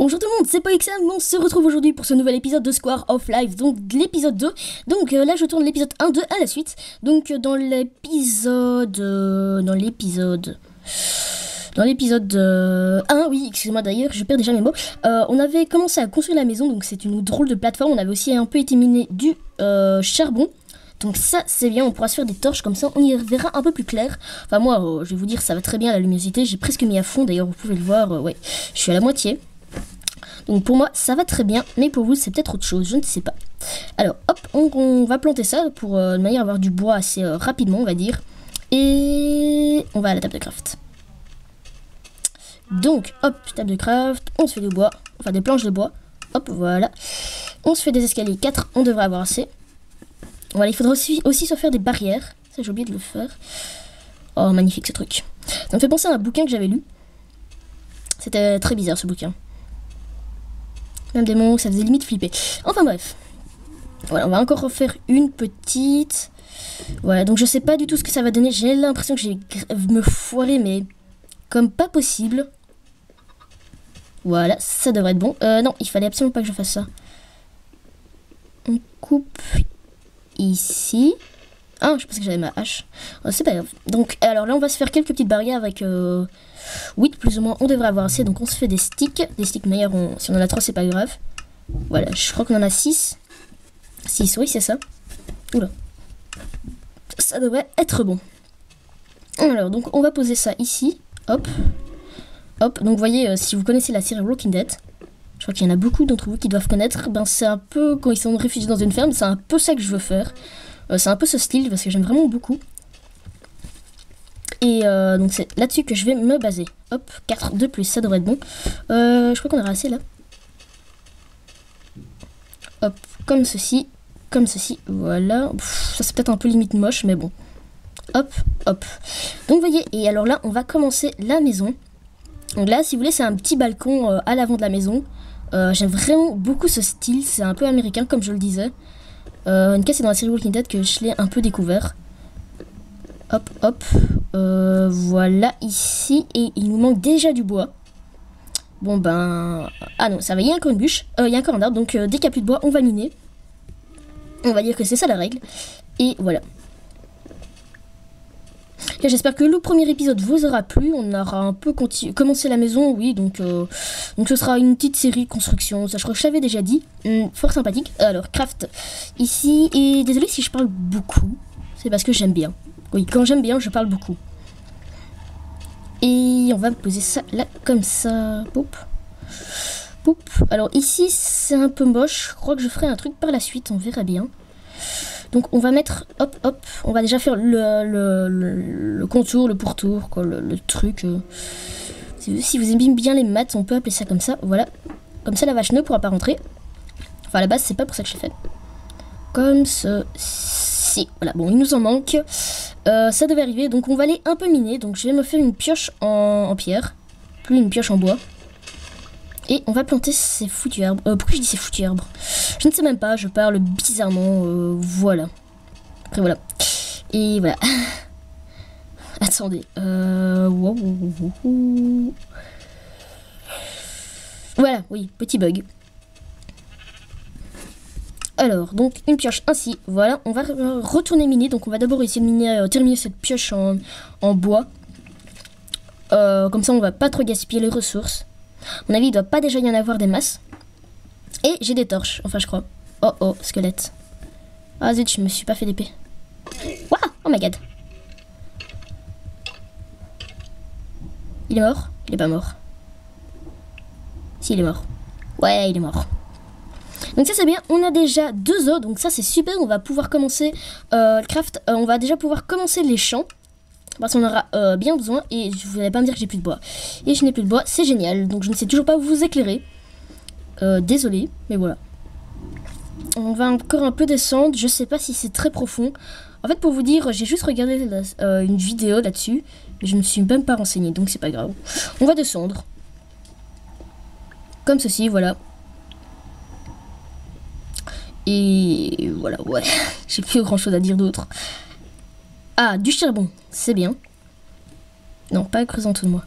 Bonjour tout le monde, c'est PoXM, on se retrouve aujourd'hui pour ce nouvel épisode de Square of Life, donc l'épisode 2. Donc là je tourne l'épisode 1-2 à la suite. Donc dans l'épisode 1, oui, excusez-moi d'ailleurs, je perds déjà mes mots. On avait commencé à construire la maison, donc c'est une drôle de plateforme. On avait aussi un peu été miné du charbon. Donc ça c'est bien, on pourra se faire des torches comme ça, on y verra un peu plus clair. Enfin moi, je vais vous dire, ça va très bien la luminosité, j'ai presque mis à fond, d'ailleurs vous pouvez le voir, ouais, je suis à la moitié. Donc pour moi ça va très bien, mais pour vous c'est peut-être autre chose, je ne sais pas. Alors hop, on va planter ça pour de manière à avoir du bois assez rapidement on va dire. Et on va à la table de craft. Donc hop, table de craft, on se fait du bois, enfin des planches de bois. Hop, voilà. On se fait des escaliers 4, on devrait avoir assez. Voilà, il faudra aussi se faire des barrières. Ça j'ai oublié de le faire. Oh magnifique ce truc. Ça me fait penser à un bouquin que j'avais lu. C'était très bizarre ce bouquin. Même des moments où ça faisait limite flipper. Enfin bref. Voilà, on va encore refaire une petite. Voilà, donc je sais pas du tout ce que ça va donner. J'ai l'impression que je vais me foirer, mais comme pas possible. Voilà, ça devrait être bon. Non, il fallait absolument pas que je fasse ça. On coupe ici. Ah, je pensais que j'avais ma hache. Oh, c'est pas grave. Donc, alors là, on va se faire quelques petites barrières avec 8 plus ou moins. On devrait avoir assez. Donc, on se fait des sticks. Des sticks meilleurs. Si on en a 3, c'est pas grave. Voilà, je crois qu'on en a 6. 6, oui, c'est ça. Oula. Ça devrait être bon. Alors, donc, on va poser ça ici. Hop. Hop. Donc, vous voyez, si vous connaissez la série Walking Dead, je crois qu'il y en a beaucoup d'entre vous qui doivent connaître. Ben, c'est un peu, quand ils sont réfugiés dans une ferme, c'est un peu ça que je veux faire. C'est un peu ce style parce que j'aime vraiment beaucoup. Et donc c'est là-dessus que je vais me baser. Hop, 4 de plus, ça devrait être bon. Je crois qu'on aura assez là. Hop, comme ceci, voilà. Pff, ça c'est peut-être un peu limite moche, mais bon. Hop, hop. Donc vous voyez, et alors là, on va commencer la maison. Donc là, si vous voulez, c'est un petit balcon à l'avant de la maison. J'aime vraiment beaucoup ce style, c'est un peu américain comme je le disais. Une cas c'est dans la série Walking Dead que je l'ai un peu découvert. Hop, hop. Voilà, ici. Et il nous manque déjà du bois. Bon ben... Ah non, ça va, il y a encore une bûche. Il y a encore un arbre, donc dès qu'il n'y a plus de bois, on va miner. On va dire que c'est ça la règle. Et voilà. J'espère que le premier épisode vous aura plu. On aura un peu commencé la maison, oui, donc ce sera une petite série construction. Ça, je crois que je l'avais déjà dit. Fort sympathique. Alors, craft ici. Et désolé si je parle beaucoup. C'est parce que j'aime bien. Oui, quand j'aime bien, je parle beaucoup. Et on va poser ça là, comme ça. Poup. Poup. Alors, ici, c'est un peu moche. Je crois que je ferai un truc par la suite. On verra bien. Donc on va mettre, hop, hop, on va déjà faire le contour, le pourtour, quoi, le truc. Si vous aimez bien les maths, on peut appeler ça comme ça, voilà. Comme ça la vache ne pourra pas rentrer. Enfin à la base c'est pas pour ça que je l'ai fait. Comme ceci, voilà, bon il nous en manque. Ça devait arriver, donc on va aller un peu miner. Donc je vais me faire une pioche en pierre, plus une pioche en bois. Et on va planter ces foutus arbres. Pourquoi je dis ces foutus arbres? Je ne sais même pas, je parle bizarrement. Voilà. Après voilà. Et voilà. Attendez. Voilà, oui, petit bug. Alors, donc une pioche ainsi. Voilà, on va retourner miner. Donc on va d'abord essayer de miner, terminer cette pioche en bois. Comme ça on va pas trop gaspiller les ressources. À mon avis, il doit pas déjà y en avoir des masses. Et j'ai des torches, enfin je crois. Oh oh, squelette. Ah zut, je me suis pas fait d'épée. Waouh, oh my god. Il est mort? Il est pas mort. Si, il est mort. Ouais, il est mort. Donc ça c'est bien, on a déjà 2 os, donc ça c'est super. On va pouvoir commencer le craft. On va déjà pouvoir commencer les champs. Parce qu'on aura bien besoin. Et vous n'allez pas me dire que j'ai plus de bois. Et je n'ai plus de bois, c'est génial. Donc je ne sais toujours pas vous éclairer. Désolé, mais voilà. On va encore un peu descendre. Je sais pas si c'est très profond. En fait pour vous dire, j'ai juste regardé une vidéo là-dessus. Mais je ne me suis même pas renseignée, donc c'est pas grave. On va descendre. Comme ceci, voilà. Et voilà, ouais. J'ai plus grand chose à dire d'autre. Ah, du charbon, c'est bien. Non, pas creusé en dessous de moi.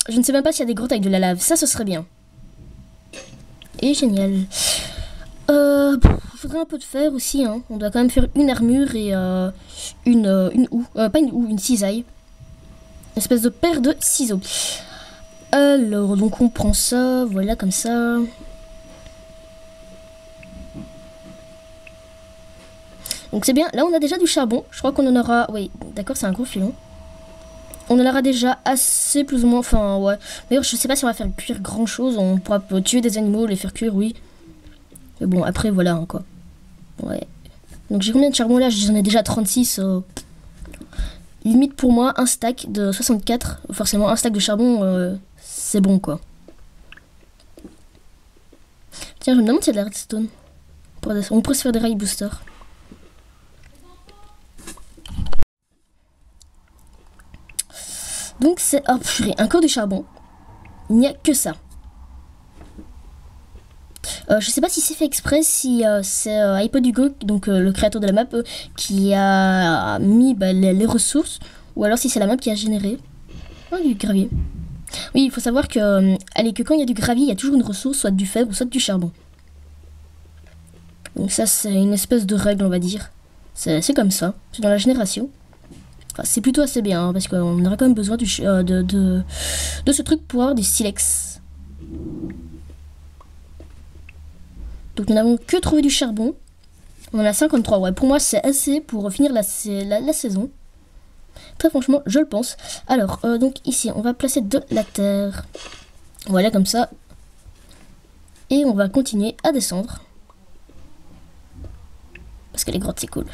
Je ne sais même pas s'il y a des grottes avec de la lave. Ça, ce serait bien. Et génial. Il faudrait un peu de fer aussi, hein. On doit quand même faire une armure et une houe. Pas une houe, une cisaille. Une espèce de paire de ciseaux. Alors, donc on prend ça, voilà, comme ça. Donc c'est bien, là on a déjà du charbon. Je crois qu'on en aura... Oui, d'accord, c'est un gros filon. On en aura déjà assez, plus ou moins, enfin, ouais. D'ailleurs, je sais pas si on va faire cuire grand chose. On pourra tuer des animaux, les faire cuire, oui. Mais bon, après, voilà, hein, quoi. Ouais. Donc j'ai combien de charbon là? J'en ai déjà 36. Limite pour moi, un stack de 64. Forcément, un stack de charbon, c'est bon, quoi. Tiens, je me demande s'il y a de la redstone. On pourrait se faire des rails boosters. Donc c'est... Oh purée, un corps de charbon. Il n'y a que ça. Je sais pas si c'est fait exprès, si c'est iPodUgo, donc le créateur de la map, qui a mis les ressources, ou alors si c'est la map qui a généré. Oh, du gravier. Oui, il faut savoir que, allez, que quand il y a du gravier, il y a toujours une ressource, soit du fer ou soit du charbon. Donc ça, c'est une espèce de règle, on va dire. C'est comme ça, c'est dans la génération. Enfin, c'est plutôt assez bien, hein, parce qu'on aura quand même besoin de ce truc pour avoir des silex. Donc nous n'avons que trouvé du charbon. On en a 53, ouais. Pour moi, c'est assez pour finir la saison. Très franchement, je le pense. Alors, donc ici, on va placer de la terre. Voilà, comme ça. Et on va continuer à descendre. Parce que les grottes, c'est cool.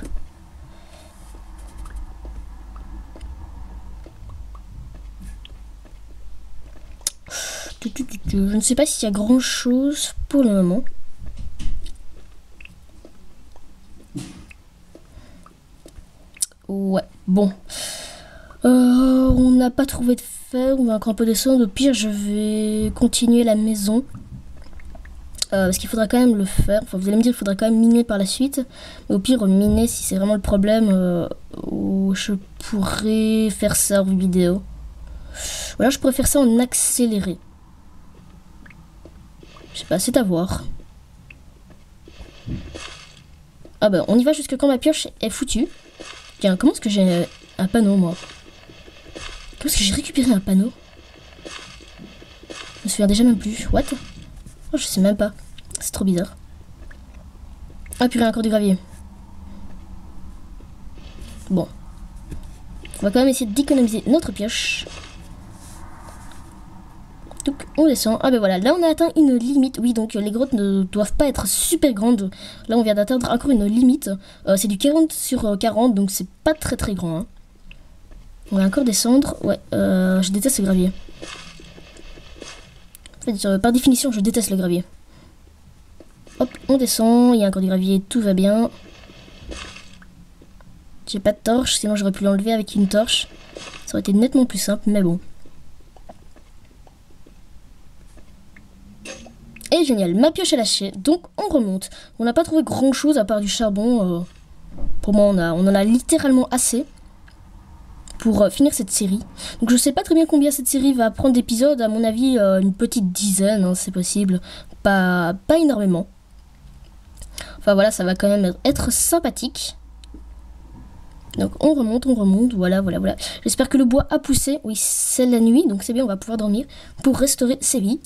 Je ne sais pas s'il y a grand chose pour le moment. Ouais, bon. On n'a pas trouvé de fer, on va encore un peu descendre. Au pire, je vais continuer la maison. Parce qu'il faudra quand même le faire. Enfin, vous allez me dire qu'il faudra quand même miner par la suite. Mais au pire, miner, si c'est vraiment le problème, je pourrais faire ça en vidéo. Ou alors je pourrais faire ça en accéléré. Je sais pas, c'est à voir. Ah bah, on y va jusque quand ma pioche est foutue. Tiens, comment est-ce que j'ai un panneau, moi? Comment est-ce que j'ai récupéré un panneau? Je me souviens déjà même plus. What? Oh, je sais même pas. C'est trop bizarre. Ah purée, encore du gravier. Bon. On va quand même essayer d'économiser notre pioche. Donc on descend. Ah ben voilà, là on a atteint une limite. Oui, donc les grottes ne doivent pas être super grandes. Là on vient d'atteindre encore une limite. C'est du 40 sur 40, donc c'est pas très très grand. Hein. On va encore descendre. Ouais, je déteste le gravier. En fait, par définition, je déteste le gravier. Hop, on descend. Il y a encore du gravier, tout va bien. J'ai pas de torche, sinon j'aurais pu l'enlever avec une torche. Ça aurait été nettement plus simple, mais bon. Et génial, ma pioche est lâchée, donc on remonte. On n'a pas trouvé grand chose à part du charbon. Pour moi, on en a littéralement assez pour finir cette série. Donc je sais pas très bien combien cette série va prendre d'épisodes. À mon avis, une petite dizaine, hein, c'est possible. Pas énormément. Enfin voilà, ça va quand même être sympathique. Donc on remonte, voilà. J'espère que le bois a poussé. Oui, c'est la nuit, donc c'est bien, on va pouvoir dormir pour restaurer ses vies.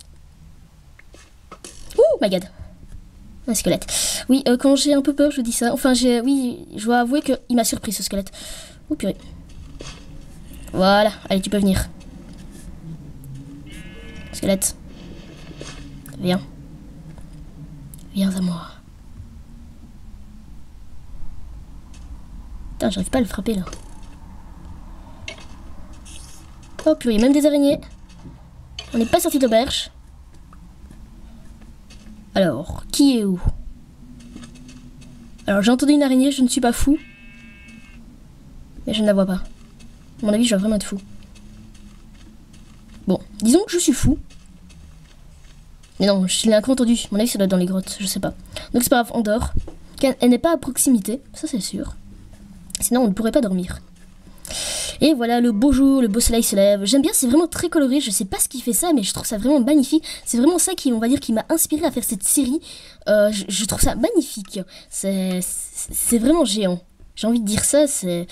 Oh my god. Un squelette. Oui, quand j'ai un peu peur, je dis ça. Enfin, oui, je dois avouer qu'il m'a surpris ce squelette. Oh purée. Voilà, allez, tu peux venir. Squelette. Viens. Viens à moi. Putain, j'arrive pas à le frapper là. Oh purée, même des araignées. On n'est pas sorti d'auberge. Alors, qui est où? Alors, j'ai entendu une araignée, je ne suis pas fou. Mais je ne la vois pas. À mon avis, je dois vraiment être fou. Bon, disons que je suis fou. Mais non, je l'ai encore entendu. À mon avis, ça doit être dans les grottes, je sais pas. Donc c'est pas grave, on dort. Elle n'est pas à proximité, ça c'est sûr. Sinon, on ne pourrait pas dormir. Et voilà, le beau jour, le beau soleil se lève. J'aime bien, c'est vraiment très coloré. Je sais pas ce qui fait ça, mais je trouve ça vraiment magnifique. C'est vraiment ça qui, on va dire, qui m'a inspiré à faire cette série. Je trouve ça magnifique. C'est vraiment géant. J'ai envie de dire ça, c'est...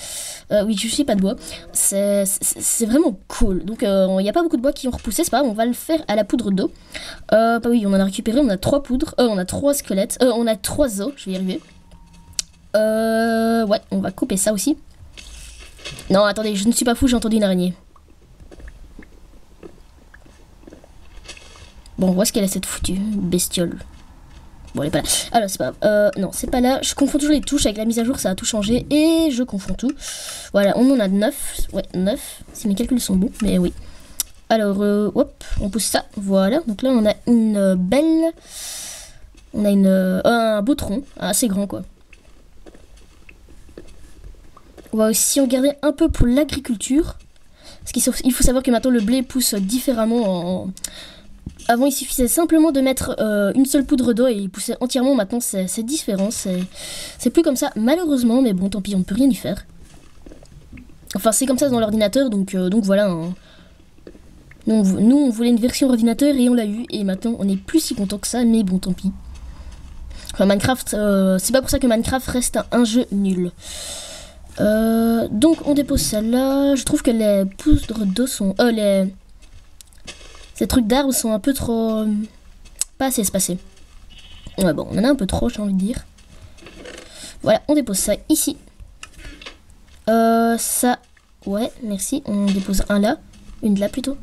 oui, je suis pas de bois. C'est vraiment cool. Donc, il n'y a pas beaucoup de bois qui ont repoussé, c'est pas grave, on va le faire à la poudre d'eau. Bah oui, on en a récupéré, on a 3 poudres. On a 3 squelettes. On a 3 os, je vais y arriver. Ouais, on va couper ça aussi. Non, attendez, je ne suis pas fou, j'ai entendu une araignée. Bon, où est-ce qu'elle est cette foutue bestiole? Bon, elle est pas là. Alors, c'est pas... non, c'est pas là. Je confonds toujours les touches. Avec la mise à jour, ça a tout changé. Et je confonds tout. Voilà, on en a 9. Ouais, 9. Si mes calculs sont bons, mais oui. Alors, hop, on pousse ça. Voilà. Donc là, on a une belle... On a un beau tronc. Assez grand, quoi. On va aussi en garder un peu pour l'agriculture. Parce qu'il faut savoir que maintenant, le blé pousse différemment en... Avant, il suffisait simplement de mettre une seule poudre d'eau et il poussait entièrement. Maintenant, c'est différent. C'est plus comme ça, malheureusement. Mais bon, tant pis, on ne peut rien y faire. Enfin, c'est comme ça dans l'ordinateur. Donc voilà. Hein. Nous, on voulait une version ordinateur et on l'a eu. Et maintenant, on n'est plus si content que ça. Mais bon, tant pis. Enfin, Minecraft, c'est pas pour ça que Minecraft reste un jeu nul. Donc, on dépose ça là. Je trouve que les poudres d'eau sont... Ces trucs d'arbres sont un peu trop... pas assez espacés. Ouais, bon, on en a un peu trop, j'ai envie de dire. Voilà, on dépose ça ici. Ça... Ouais, merci. On dépose un là. Une là, plutôt.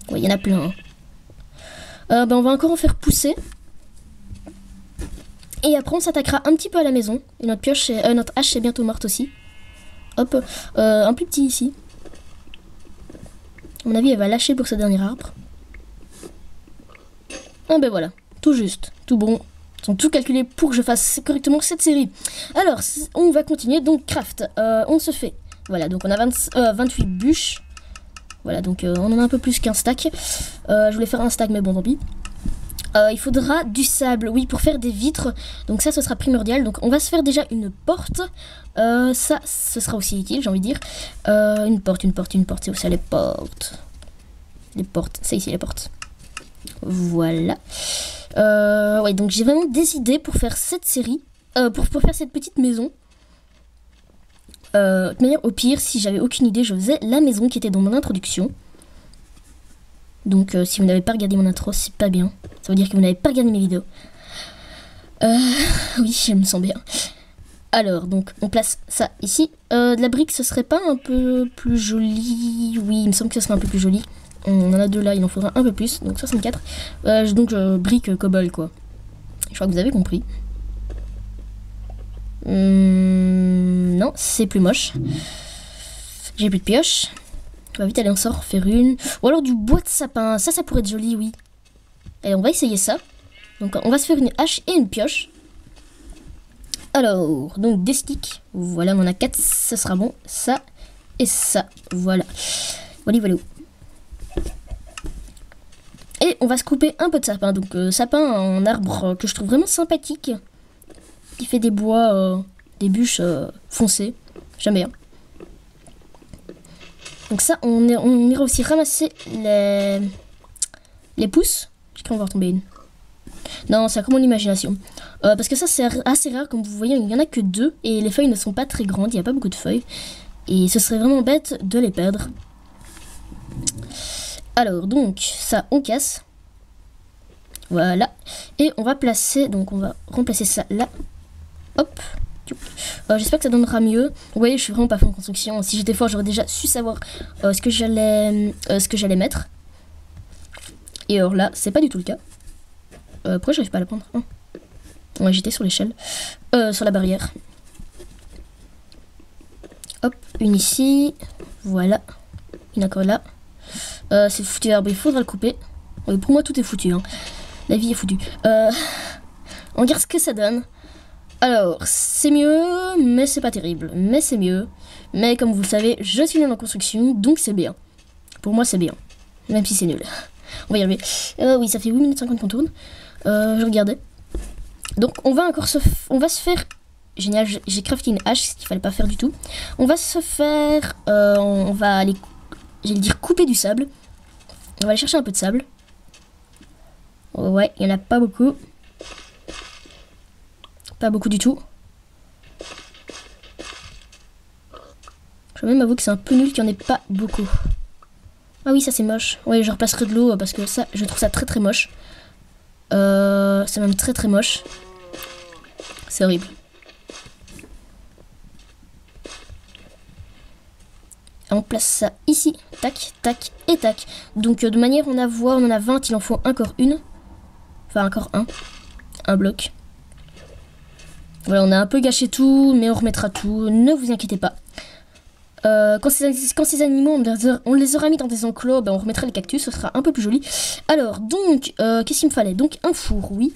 Ouais, il y en a plein. Hein. On va encore en faire pousser. Et après, on s'attaquera un petit peu à la maison. Et notre pioche, notre hache est bientôt morte aussi. Hop. Un plus petit ici. À mon avis, elle va lâcher pour ce dernier arbre. Ah ben voilà, tout juste, tout bon. Ils sont tout calculés pour que je fasse correctement cette série. Alors, on va continuer. Donc, craft, on se fait. Voilà, donc on a 28 bûches. Voilà, donc on en a un peu plus qu'un stack. Je voulais faire un stack, mais bon, tant pis. Il faudra du sable, oui, pour faire des vitres. Donc ça, ce sera primordial. Donc on va se faire déjà une porte. Ça, ce sera aussi utile, j'ai envie de dire. Une porte, c'est où ça, les portes? Les portes, c'est ici, les portes. Voilà. Ouais, donc j'ai vraiment des idées pour faire cette série. Pour faire cette petite maison. De toute manière, au pire, si j'avais aucune idée, je faisais la maison qui était dans mon introduction. Donc si vous n'avez pas regardé mon intro, c'est pas bien. Ça veut dire que vous n'avez pas regardé mes vidéos. Oui, je me sens bien. Alors, donc, on place ça ici. De la brique, ce serait pas un peu plus joli? Oui, il me semble que ce serait un peu plus joli. On en a 2 là, il en faudra un peu plus. Donc 64. Donc, brique cobble, quoi. Je crois que vous avez compris. Non, c'est plus moche. J'ai plus de pioche. On va vite aller en sort, faire une. Ou alors du bois de sapin. Ça pourrait être joli, oui. Allez, on va essayer ça. Donc, on va se faire une hache et une pioche. Alors, donc des sticks. Voilà, on en a 4. Ça sera bon. Ça et ça. Voilà. Voilà. Et on va se couper un peu de sapin. Donc, sapin en arbre que je trouve vraiment sympathique. Qui fait des bois, des bûches foncées. J'aime bien. Donc ça, on ira aussi ramasser les pousses. Je crois qu'on va retomber une. Non, c'est comme mon imagination. Parce que ça, c'est assez rare. Comme vous voyez, il n'y en a que 2. Et les feuilles ne sont pas très grandes. Il n'y a pas beaucoup de feuilles. Et ce serait vraiment bête de les perdre. Alors, donc, ça, on casse. Voilà. Et on va placer... Donc, on va remplacer ça là. Hop. J'espère que ça donnera mieux. Vous voyez, je suis vraiment pas fort en construction. Si j'étais fort, j'aurais déjà su savoir ce que j'allais mettre. Et alors là, c'est pas du tout le cas. Pourquoi j'arrive pas à la prendre? Ouais, j'étais sur l'échelle. Sur la barrière. Hop, une ici. Voilà. Une encore là. C'est foutu l'arbre, il faudra le couper. Oui, pour moi, tout est foutu. Hein. La vie est foutue. On regarde ce que ça donne. Alors, c'est mieux, mais c'est pas terrible. Mais c'est mieux. Mais comme vous le savez, je suis nul en construction, donc c'est bien. Pour moi, c'est bien. Même si c'est nul. On va y arriver. Oui, ça fait 8 minutes 50 qu'on tourne. Je regardais. Donc, on va se faire génial, j'ai crafté une hache, ce qu'il fallait pas faire du tout. On va se faire, on va aller, j'allais dire couper du sable. On va aller chercher un peu de sable. Ouais, il n'y en a pas beaucoup. Pas beaucoup du tout. Je vais même avouer que c'est un peu nul qu'il n'y en ait pas beaucoup. Ah oui, ça c'est moche. Ouais, je replacerai de l'eau parce que ça, je trouve ça très très moche. C'est même très très moche. C'est horrible. On place ça ici. Tac, tac et tac. Donc de manière on en a 20, il en faut encore une. Enfin encore un bloc. Voilà, on a un peu gâché tout, mais on remettra tout. Ne vous inquiétez pas. Quand ces animaux, on les aura mis dans des enclos, ben on remettra les cactus, ce sera un peu plus joli. Alors, donc, qu'est-ce qu'il me fallait? Donc, un four, oui.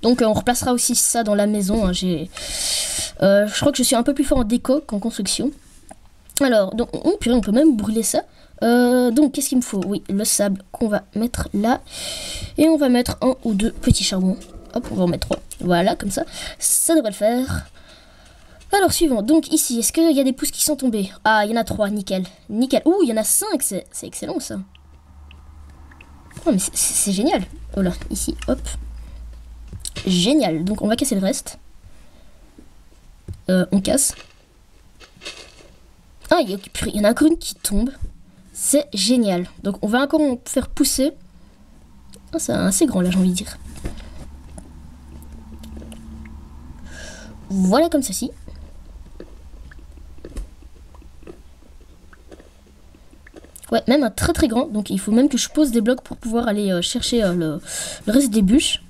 Donc, on replacera aussi ça dans la maison. Hein, je crois que je suis un peu plus fort en déco qu'en construction. Alors, donc, on peut même brûler ça. Donc, qu'est-ce qu'il me faut? Oui, le sable qu'on va mettre là. Et on va mettre 1 ou 2 petits charbons. Hop, on va en mettre 3. Voilà, comme ça. Ça devrait le faire. Alors, suivant. Donc, ici, est-ce qu'il y a des pousses qui sont tombées? Ah, il y en a 3, nickel. Nickel. Ouh, il y en a 5, c'est excellent, ça. Oh, mais c'est génial. Oh là, ici, hop. Génial. Donc, on va casser le reste. On casse. Ah, il y en a encore une qui tombe. C'est génial. Donc, on va encore en faire pousser. Ah, c'est assez grand, là, j'ai envie de dire. Voilà, comme ceci. Ouais, même un très très grand. Donc il faut même que je pose des blocs pour pouvoir aller chercher le reste des bûches.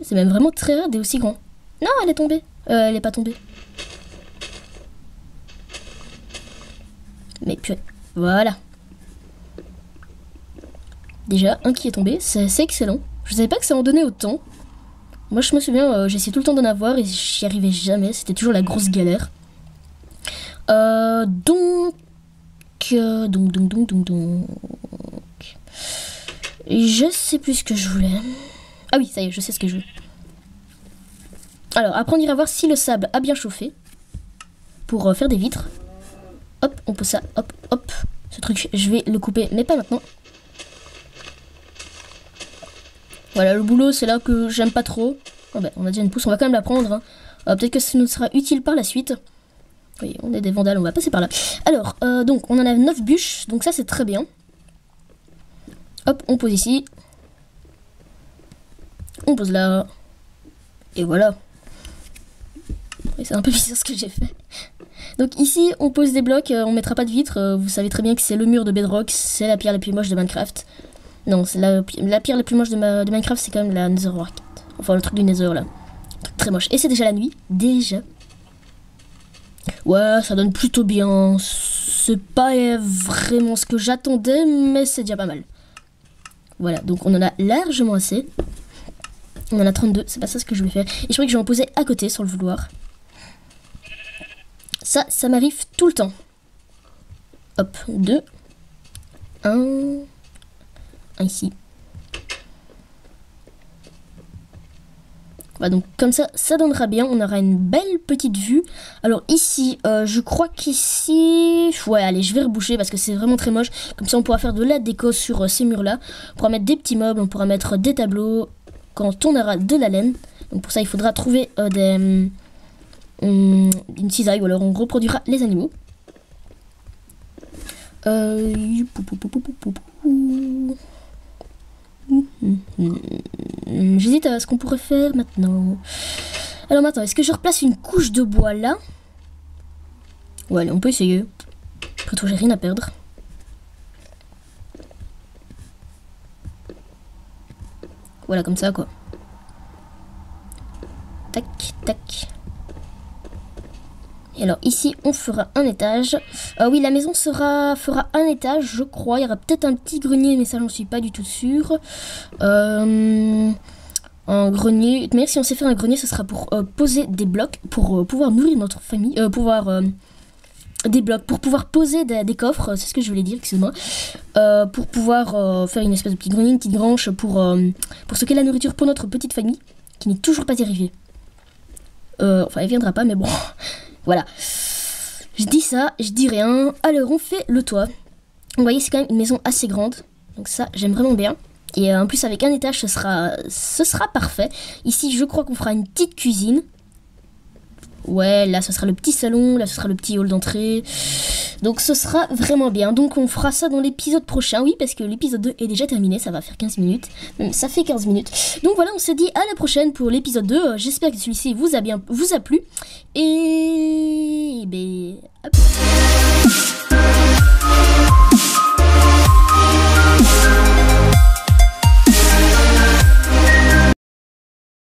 C'est même vraiment très rare et aussi grand. Non, elle est tombée. Elle est pas tombée. Mais puis voilà. Déjà, un qui est tombé. C'est excellent. Je savais pas que ça en donnait autant. Moi je me souviens, j'essayais tout le temps d'en avoir et j'y arrivais jamais. C'était toujours la grosse galère. Donc... Je sais plus ce que je voulais. Ah oui, ça y est, je sais ce que je veux. Alors, après on ira voir si le sable a bien chauffé. Pour faire des vitres. Hop, on pose ça, hop, hop. Ce truc, je vais le couper, mais pas maintenant. Voilà, le boulot, c'est là que j'aime pas trop. Oh ben, on a déjà une pousse, on va quand même la prendre. Hein. Peut-être que ça nous sera utile par la suite. Oui, on est des vandales, on va passer par là. Alors, donc, on en a 9 bûches, donc ça, c'est très bien. Hop, on pose ici. On pose là. Et voilà. C'est un peu bizarre ce que j'ai fait. Donc ici, on pose des blocs, on mettra pas de vitres. Vous savez très bien que c'est le mur de Bedrock, c'est la pierre la plus moche de Minecraft. Non, c'est la pierre la plus moche de Minecraft, c'est quand même la Netherrack. Enfin, le truc du Nether, là. Très moche. Et c'est déjà la nuit, déjà. Ouais, ça donne plutôt bien. C'est pas vraiment ce que j'attendais, mais c'est déjà pas mal. Voilà, donc on en a largement assez. On en a 32, c'est pas ça ce que je voulais faire. Et je crois que je vais en poser à côté, sans le vouloir. Ça m'arrive tout le temps. Hop, 2. 1 ici. Voilà, donc comme ça, ça donnera bien. On aura une belle petite vue. Alors ici, je crois qu'ici... Ouais, allez, je vais reboucher parce que c'est vraiment très moche. Comme ça, on pourra faire de la déco sur ces murs-là. On pourra mettre des petits meubles, on pourra mettre des tableaux quand on aura de la laine. Donc pour ça, il faudra trouver une cisaille ou alors on reproduira les animaux. J'hésite à ce qu'on pourrait faire maintenant. Alors maintenant, est-ce que je replace une couche de bois là? Ouais, allez, on peut essayer. Après tout, j'ai rien à perdre. Voilà, comme ça, quoi. Tac, tac. Et alors ici on fera un étage. Oui, la maison fera un étage, je crois. Il y aura peut-être un petit grenier, mais ça j'en suis pas du tout sûre. Un grenier. Mais si on sait faire un grenier, ce sera pour poser des blocs, pour pouvoir nourrir notre famille, des blocs, pour pouvoir poser des coffres, c'est ce que je voulais dire, excuse-moi. Pour pouvoir faire une espèce de petit grenier, une petite grange pour stocker la nourriture pour notre petite famille, qui n'est toujours pas arrivée. Enfin, elle viendra pas, mais bon, voilà. Je dis ça, je dis rien. Alors, on fait le toit. Vous voyez, c'est quand même une maison assez grande. Donc ça, j'aime vraiment bien. Et en plus, avec un étage, ce sera parfait. Ici, je crois qu'on fera une petite cuisine. Ouais, là, ce sera le petit salon. Là, ce sera le petit hall d'entrée. Donc, ce sera vraiment bien. Donc, on fera ça dans l'épisode prochain. Oui, parce que l'épisode 2 est déjà terminé. Ça va faire 15 minutes. Même ça fait 15 minutes. Donc, voilà, on se dit à la prochaine pour l'épisode 2. J'espère que celui-ci vous a plu. Et... ben... hop.